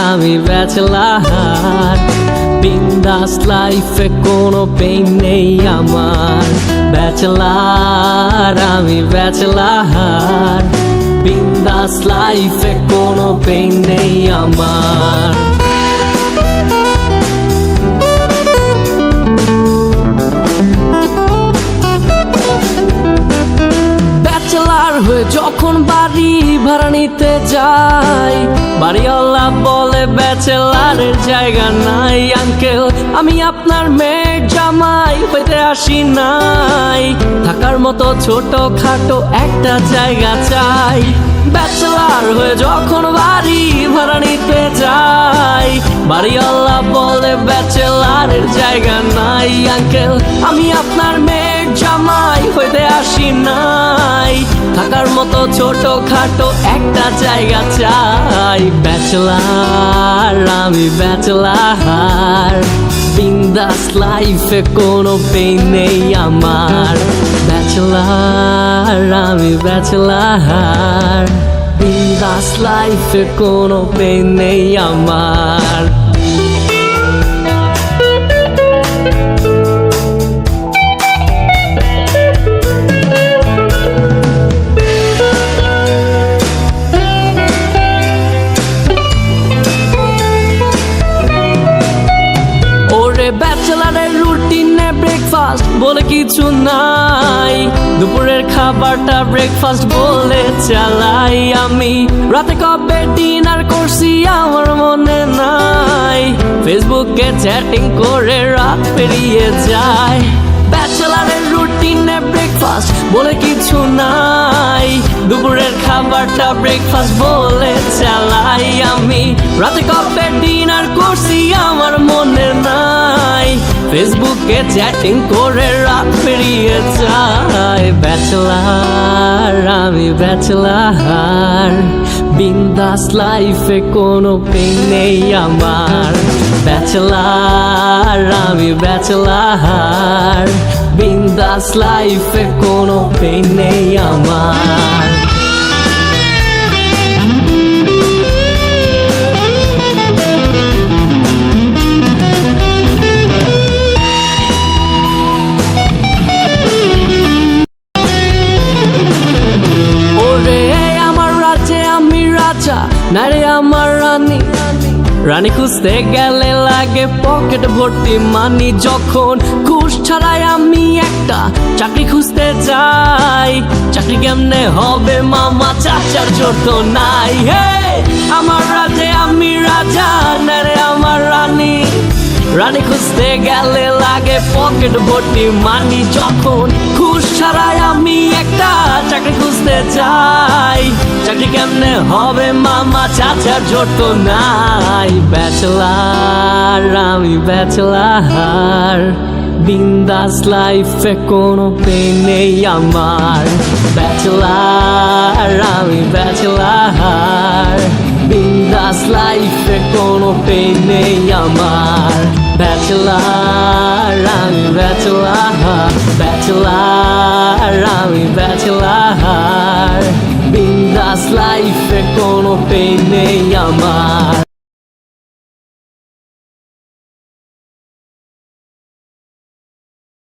আমি ব্যাচেলার, বিন্দাস লাইফে কোনো পেইন নেই আমার। ব্যাচেলার আমি ব্যাচেলার, বিন্দাস লাইফে কোনো পেইন নেই আমার। ব্যাচেলার হয়ে যখন বাড়ি ভাড়া নিতে যাই, বাড়িওয়ালা বলে ব্যাচেলারের জায়গা নাই। আঙ্কেল আমি আপনার মেয়ের জামাই হইতে আসি নাই, থাকার মতো ছোট খাটো একটা জায়গা চাই। ব্যাচেলার হয়ে যখন বাড়ি ভাড়া নিতে যাই, বাড়িওয়ালা বলে ব্যাচেলারের জায়গা নাই। আঙ্কেল আমি আপনার মেয়ের জামাই হইতে আসি নাই, থাকার মতো ছোট খাটো একটা জায়গা চাই। ব্যাচেলার আমি ব্যাচেলার, বিন্দাস লাইফে কোনো পেইন নেই আমার। ব্যাচেলার আমি ব্যাচেলার, বিন্দাস লাইফে কোনো পেইন নেই আমার। ব্যাচেলারের রুটিনে ব্রেকফাস্ট বলে কিছু নাই, দুপুরের খাবারটা ব্রেকফাস্ট বলে চালাই। আমি রাতে কবে ডিনার করছি আমার মনে নাই, ফেসবুকে চ্যাটিং করে রাত পেরিয়ে যায়। ব্যাচেলারের রুটিনে ব্রেকফাস্ট বলে কিছু নাই, দুপুরের খাবারটা ব্রেকফাস্ট বলে চালাই। আমি রাতে কবে ডিনার করছি আমার মনে নাই, ফেসবুকে চ্যাটিং করে রাত পেরিয়ে যায়। ব্যাচেলার আমি ব্যাচেলার, বিন্দাস লাইফে কোনো পেইন নেই আমার। ব্যাচেলার আমি ব্যাচেলার, বিন্দাস লাইফে কোনো পেইন নেই আমার। নারে আমার রানী, রানী খুঁজতে গেলে লাগে পকেট ভর্তি মানি। যখন ঘুষ ছাড়াই আমি একটা চাকরি খুঁজতে যাই, চাকরি কেমনে হবে মামা চাচার জোর তো নাই। হে আমার রাজে আমি রাজা, নারে আমার রানী, রানী খুঁজতে গেলে লাগে পকেট ভর্তি মানি। যখন ঘুষ ছাড়াই আমি একটা চাকরি খুঁজতে যাই, চাকরি কেমনে হবে মামা চাচার জোর তো নাই। ব্যাচেলার আমি ব্যাচেলার, বিন্দাস লাইফে কোনো পেইন নেই আমার। ব্যাচেলার আমি ব্যাচেলার, বিন্দাস লাইফে কোনো পেইন নেই আমার। ব্যাচেলার আমি ব্যাচেলার, ব্যাচেলার আমি ব্যাচেলার, বিন্দাস লাইফে কোনো পেইন নেই আমার।